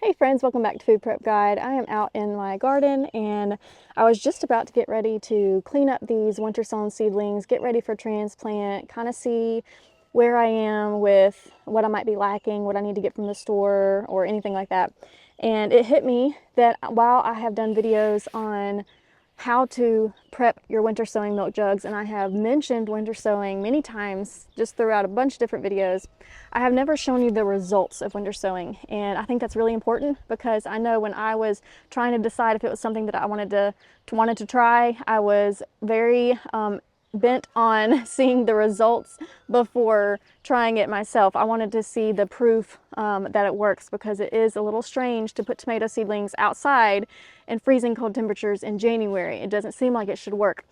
Hey friends, welcome back to Food Prep Guide. I am out in my garden and I was just about to get ready to clean up these winter sown seedlings, get ready for transplant, kind of see where I am with what I might be lacking, what I need to get from the store or anything like that. And it hit me that while I have done videos on how to prep your winter sowing milk jugs, and I have mentioned winter sowing many times just throughout a bunch of different videos, I have never shown you the results of winter sowing. And I think that's really important because I know when I was trying to decide if it was something that I wanted to try, I was very bent on seeing the results before trying it myself. I wanted to see the proof that it works, because it is a little strange to put tomato seedlings outside in freezing cold temperatures in January. It doesn't seem like it should work.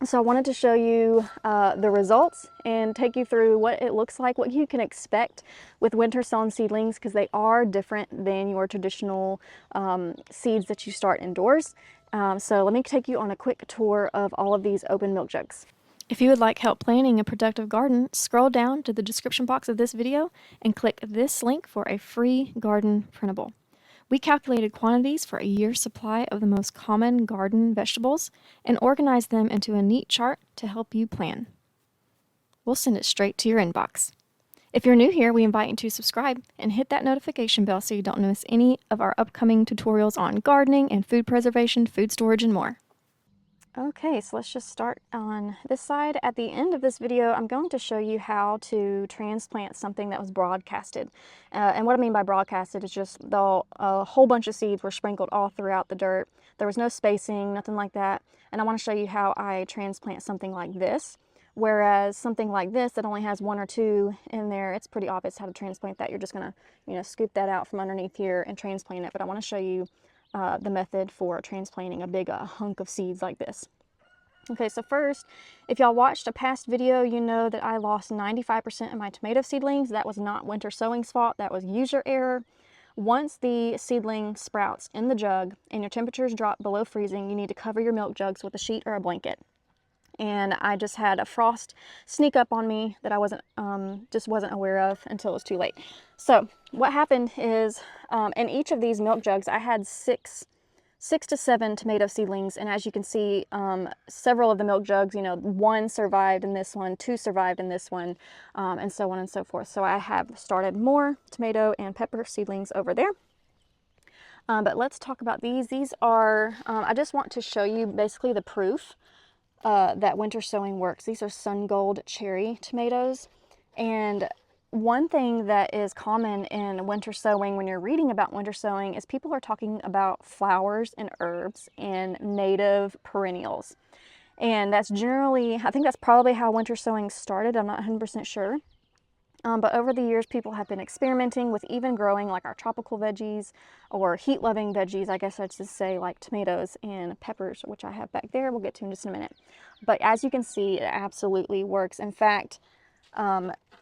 So I wanted to show you the results and take you through what it looks like, what you can expect with winter sown seedlings, because they are different than your traditional seeds that you start indoors. So let me take you on a quick tour of all of these open milk jugs. If you would like help planning a productive garden, scroll down to the description box of this video and click this link for a free garden printable. We calculated quantities for a year's supply of the most common garden vegetables and organized them into a neat chart to help you plan. We'll send it straight to your inbox. If you're new here, we invite you to subscribe and hit that notification bell so you don't miss any of our upcoming tutorials on gardening and food preservation, food storage, and more. Okay, so let's just start on this side. At the end of this video, I'm going to show you how to transplant something that was broadcasted. And what I mean by broadcasted is just a whole bunch of seeds were sprinkled all throughout the dirt. There was no spacing, nothing like that. And I want to show you how I transplant something like this. Whereas something like this that only has one or two in there, it's pretty obvious how to transplant that. You're just going to, scoop that out from underneath here and transplant it. But I want to show you the method for transplanting a big hunk of seeds like this. Okay, so first, if y'all watched a past video, you know that I lost 95% of my tomato seedlings. That was not winter sowing's fault, that was user error. Once the seedling sprouts in the jug and your temperatures drop below freezing, you need to cover your milk jugs with a sheet or a blanket. And I just had a frost sneak up on me that I just wasn't aware of until it was too late. So what happened is, in each of these milk jugs, I had six to seven tomato seedlings, and as you can see, several of the milk jugs, one survived in this one, two survived in this one, and so on and so forth. So I have started more tomato and pepper seedlings over there. But let's talk about these. These are, I just want to show you basically the proof that winter sowing works. These are sun gold cherry tomatoes, and one thing that is common in winter sowing when you're reading about winter sowing is people are talking about flowers and herbs and native perennials. And that's generally, I think that's probably how winter sowing started. I'm not 100% sure. But over the years, people have been experimenting with even growing like our tropical veggies or heat-loving veggies, I guess I'd just say, like tomatoes and peppers, which I have back there. We'll get to in just a minute. But as you can see, it absolutely works. In fact,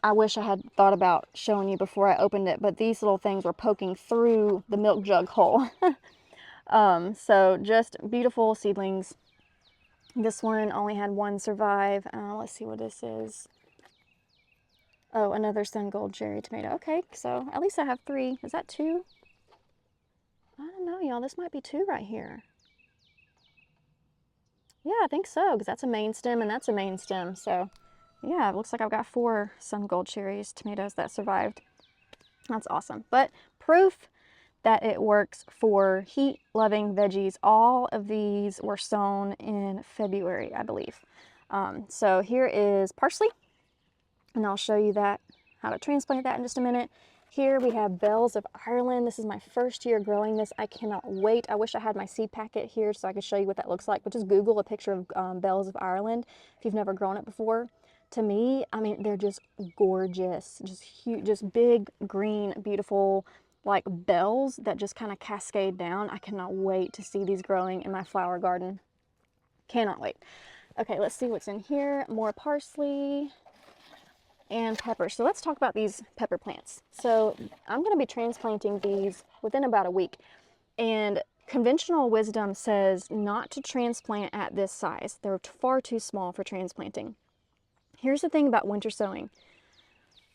I wish I had thought about showing you before I opened it, but these little things were poking through the milk jug hole. So just beautiful seedlings. This one only had one survive. Let's see what this is. Oh, another sun gold cherry tomato. Okay, so at least I have three. Is that two? I don't know, y'all. This might be two right here. Yeah, I think so, because that's a main stem and that's a main stem. So yeah, it looks like I've got four sun gold cherries, tomatoes that survived. That's awesome. But proof that it works for heat-loving veggies. All of these were sown in February, I believe. So here is parsley. And I'll show you how to transplant that in just a minute. Here we have bells of Ireland. This is my first year growing this. I cannot wait. I wish I had my seed packet here so I could show you what that looks like. But just Google a picture of bells of Ireland if you've never grown it before. To me, I mean, they're just gorgeous. Just huge, just big, green, beautiful, like bells that just kind of cascade down. I cannot wait to see these growing in my flower garden. Cannot wait. Okay, let's see what's in here. More parsley and pepper. So let's talk about these pepper plants. So I'm going to be transplanting these within about a week, and conventional wisdom says not to transplant at this size. They're far too small for transplanting. Here's the thing about winter sowing.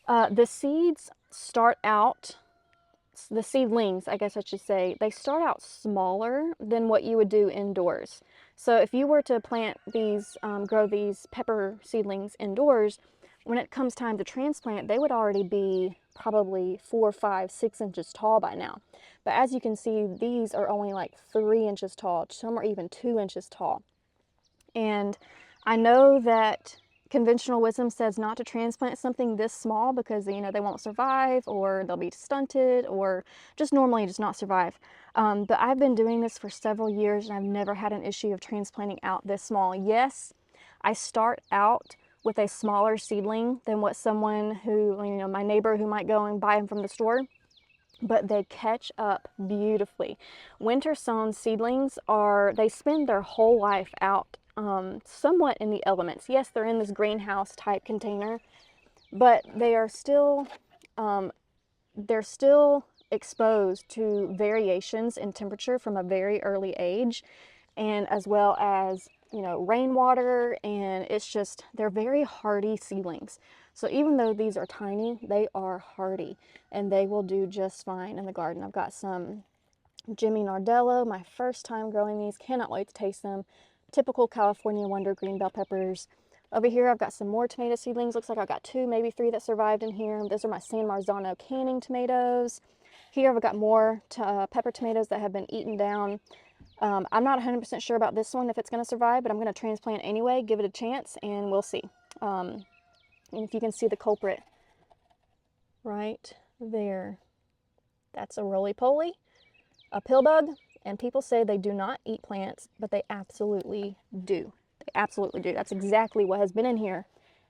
The seeds start out the seedlings, I guess I should say, they start out smaller than what you would do indoors. So if you were to plant these, grow these pepper seedlings indoors, when it comes time to transplant, they would already be probably 4, 5, 6 inches tall by now. But as you can see, these are only like 3 inches tall. Some are even 2 inches tall. And I know that conventional wisdom says not to transplant something this small because, you know, they won't survive, or they'll be stunted, or just normally just not survive. But I've been doing this for several years and I've never had an issue of transplanting out this small. Yes, I start out with a smaller seedling than what someone who, you know, my neighbor who might go and buy them from the store, but they catch up beautifully. Winter sown seedlings they spend their whole life out somewhat in the elements. Yes, they're in this greenhouse type container, but they are still, they're still exposed to variations in temperature from a very early age, and as well as, you know, rainwater, and it's just, they're very hardy seedlings. So even though these are tiny, they are hardy and they will do just fine in the garden. I've got some Jimmy Nardello, my first time growing these, cannot wait to taste them. Typical California Wonder green bell peppers. Over here I've got some more tomato seedlings. Looks like I've got 2, maybe 3 that survived in here. Those are my San Marzano canning tomatoes. Here I've got more pepper tomatoes that have been eaten down. I'm not 100% sure about this one if it's going to survive, but I'm going to transplant anyway, give it a chance, and we'll see. And if you can see the culprit right there, that's a roly-poly, a pill bug, and people say they do not eat plants, but they absolutely do. They absolutely do. That's exactly what has been in here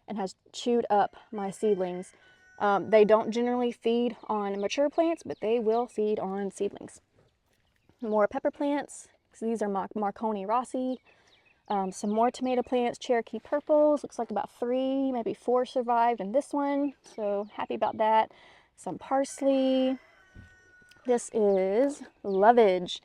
and has chewed up my seedlings. They don't generally feed on mature plants, but they will feed on seedlings. More pepper plants. These are Marconi Rossi. Some more tomato plants, Cherokee purples. Looks like about 3, maybe 4 survived in this one. So happy about that. Some parsley. This is lovage.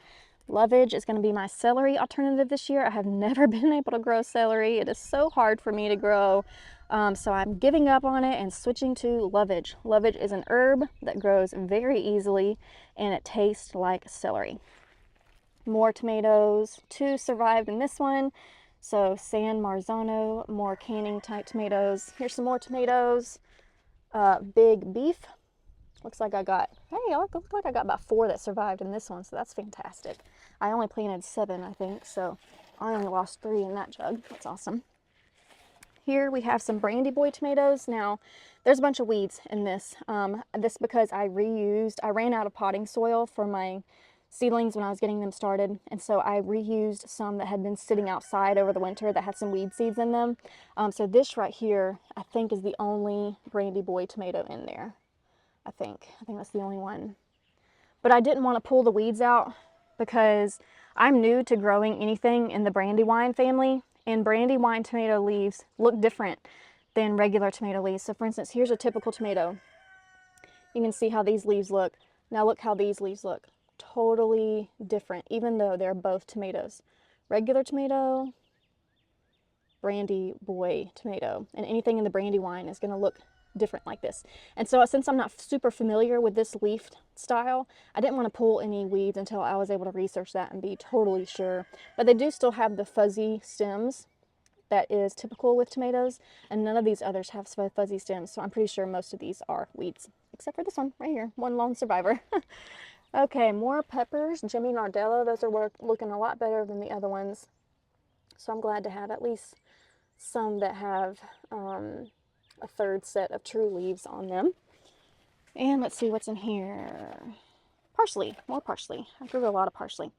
Lovage is going to be my celery alternative this year. I have never been able to grow celery. It is so hard for me to grow. So I'm giving up on it and switching to lovage. Lovage is an herb that grows very easily and it tastes like celery. More tomatoes, 2 survived in this one. So San Marzano, more canning type tomatoes. Here's some more tomatoes. Big beef. Looks like I got, hey, looks like I got about 4 that survived in this one, so that's fantastic. I only planted 7, I think, so I only lost 3 in that jug. That's awesome. Here we have some Brandy Boy tomatoes. Now, there's a bunch of weeds in this. This because I ran out of potting soil for my seedlings when I was getting them started, and so I reused some that had been sitting outside over the winter that had some weed seeds in them. So this right here, I think, is the only Brandy Boy tomato in there. I think that's the only one. But I didn't want to pull the weeds out because I'm new to growing anything in the Brandywine family, and Brandywine tomato leaves look different than regular tomato leaves. So for instance, here's a typical tomato. You can see how these leaves look. Now look how these leaves look. Totally different, even though they're both tomatoes. Regular tomato, Brandy Boy tomato, and anything in the Brandywine is going to look different like this. And so since I'm not super familiar with this leaf style, I didn't want to pull any weeds until I was able to research that and be totally sure. But they do still have the fuzzy stems that is typical with tomatoes, and none of these others have fuzzy stems, so I'm pretty sure most of these are weeds, except for this one right here, one lone survivor. Okay, more peppers, Jimmy Nardello. Those are looking a lot better than the other ones, so I'm glad to have at least some that have a 3rd set of true leaves on them. And let's see what's in here. Parsley, more parsley. I grew a lot of parsley.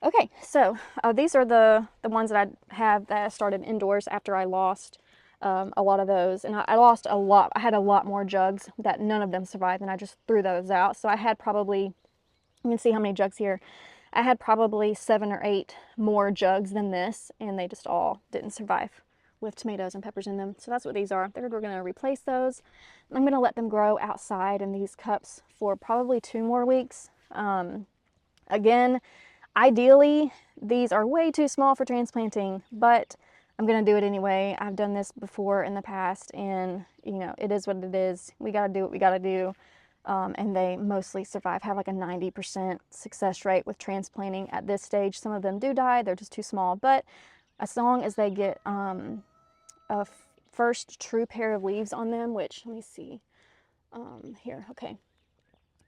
Okay, so these are the ones that I have that I started indoors after I lost a lot of those. And I lost a lot. I had a lot more jugs that none of them survived, and I just threw those out. So I had probably, you can see how many jugs here. I had probably 7 or 8 more jugs than this, and they just all didn't survive with tomatoes and peppers in them. So that's what these are. We're going to replace those. I'm going to let them grow outside in these cups for probably 2 more weeks. Again, ideally, these are way too small for transplanting, but I'm going to do it anyway. I've done this before in the past, and you know, it is what it is. We got to do what we got to do. and they mostly survive, have like a 90% success rate with transplanting at this stage. Some of them do die, they're just too small, but as long as they get a first true pair of leaves on them, which, let me see, here, okay.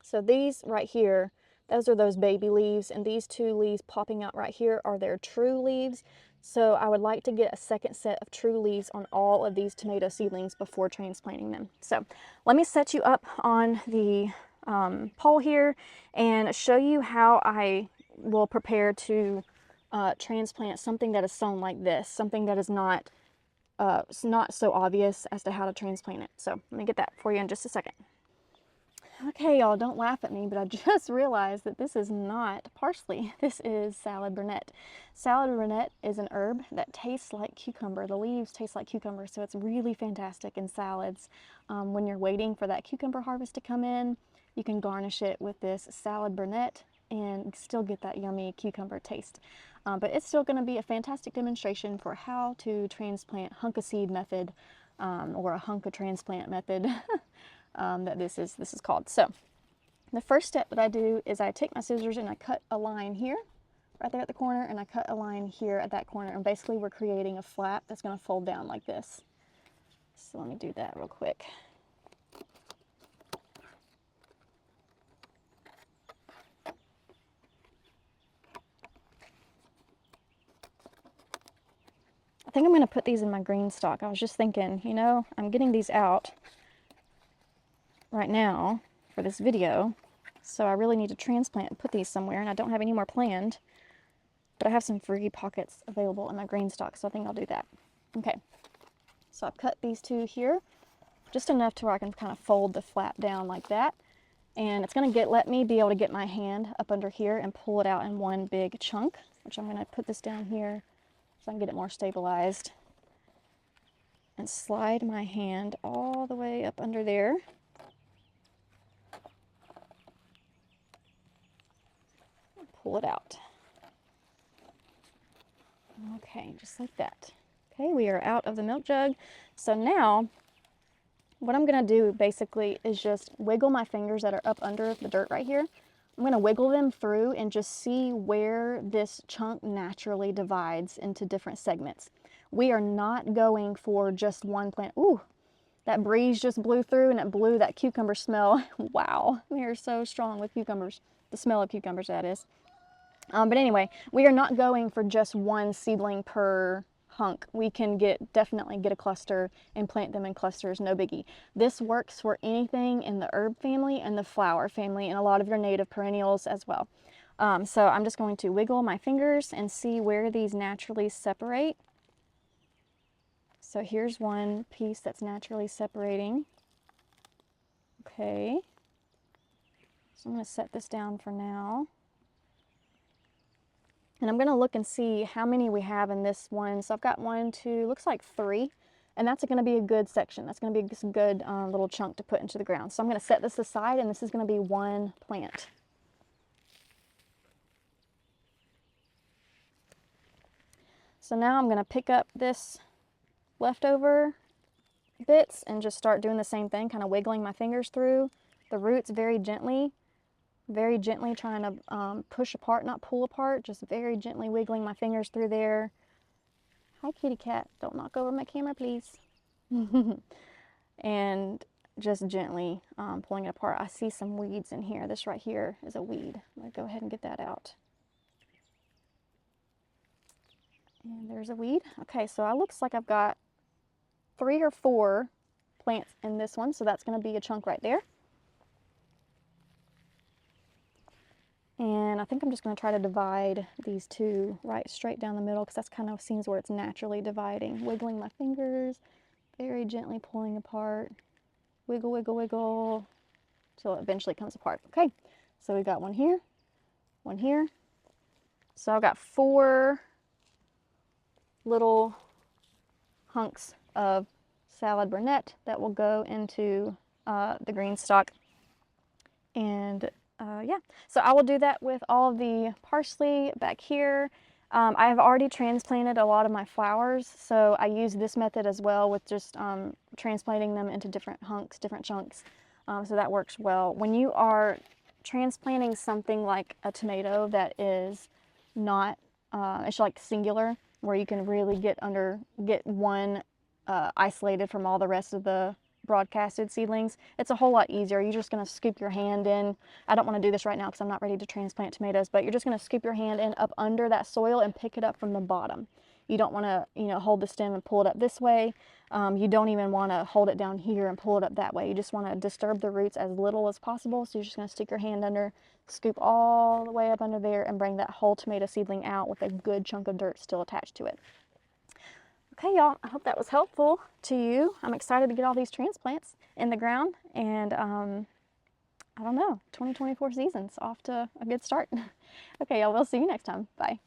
So these right here, those are those baby leaves, and these two leaves popping out right here are their true leaves. So I would like to get a second set of true leaves on all of these tomato seedlings before transplanting them. So let me set you up on the pole here and show you how I will prepare to transplant something that is sown like this, something that is not so obvious as to how to transplant it. So let me get that for you in just a second. Okay, y'all, don't laugh at me, but I just realized that this is not parsley. This is salad burnet. Salad burnet is an herb that tastes like cucumber. The leaves taste like cucumber, so it's really fantastic in salads. When you're waiting for that cucumber harvest to come in, you can garnish it with this salad burnet and still get that yummy cucumber taste. But it's still going to be a fantastic demonstration for how to transplant hunk-a-seed method, or a hunk-a-transplant method. That this is called. So the first step that I do is I take my scissors and I cut a line here, right there at the corner, and I cut a line here at that corner, and basically we're creating a flap that's going to fold down like this. So let me do that real quick. I think I'm going to put these in my green stock. I was just thinking, you know, I'm getting these out right now for this video, so I really need to transplant and put these somewhere, and I don't have any more planned, but I have some free pockets available in my green stock, so I think I'll do that. Okay, so I've cut these two here, just enough to where I can kind of fold the flap down like that, and it's going to let me be able to get my hand up under here and pull it out in one big chunk, which I'm going to put this down here so I can get it more stabilized, and slide my hand all the way up under there. Pull it out. Okay, just like that. Okay, we are out of the milk jug. So now, what I'm gonna do basically is just wiggle my fingers that are up under the dirt right here. I'm gonna wiggle them through and just see where this chunk naturally divides into different segments. We are not going for just one plant. Ooh, that breeze just blew through and it blew that cucumber smell. Wow, we are so strong with cucumbers. The smell of cucumbers, that is. But anyway, we are not going for just one seedling per hunk. We can definitely get a cluster and plant them in clusters, no biggie. This works for anything in the herb family and the flower family and a lot of your native perennials as well. So I'm just going to wiggle my fingers and see where these naturally separate. So here's one piece that's naturally separating. Okay, so I'm going to set this down for now. And I'm going to look and see how many we have in this one. So I've got 1, 2, looks like 3. And that's going to be a good section. That's going to be a good little chunk to put into the ground. So I'm going to set this aside, and this is going to be one plant. So now I'm going to pick up this leftover bits and just start doing the same thing, kind of wiggling my fingers through the roots very gently trying to push apart, not pull apart, just very gently wiggling my fingers through there. Hi, kitty cat. Don't knock over my camera, please. And just gently pulling it apart. I see some weeds in here. This right here is a weed. I'm going to go ahead and get that out. And there's a weed. Okay, so it looks like I've got 3 or 4 plants in this one, so that's going to be a chunk right there. And I think I'm just going to try to divide these two right straight down the middle, because that's kind of seems where it's naturally dividing. Wiggling my fingers, very gently pulling apart, wiggle, wiggle, wiggle, till it eventually comes apart. Okay, so we've got one here, one here. So I've got 4 little hunks of salad burnet that will go into the green stock. And yeah, so I will do that with all of the parsley back here. I have already transplanted a lot of my flowers, so I use this method as well with just transplanting them into different hunks, different chunks. so that works well. When you are transplanting something like a tomato that is not, it's like singular, where you can really get one isolated from all the rest of the broadcasted seedlings, it's a whole lot easier. You're just going to scoop your hand in. I don't want to do this right now because I'm not ready to transplant tomatoes, but you're just going to scoop your hand in up under that soil and pick it up from the bottom. You don't want to, hold the stem and pull it up this way. You don't even want to hold it down here and pull it up that way. You just want to disturb the roots as little as possible. So you're just going to stick your hand under, scoop all the way up under there, and bring that whole tomato seedling out with a good chunk of dirt still attached to it. Okay, y'all, I hope that was helpful to you. I'm excited to get all these transplants in the ground, and I don't know, 2024 season's off to a good start. Okay, y'all, we'll see you next time. Bye.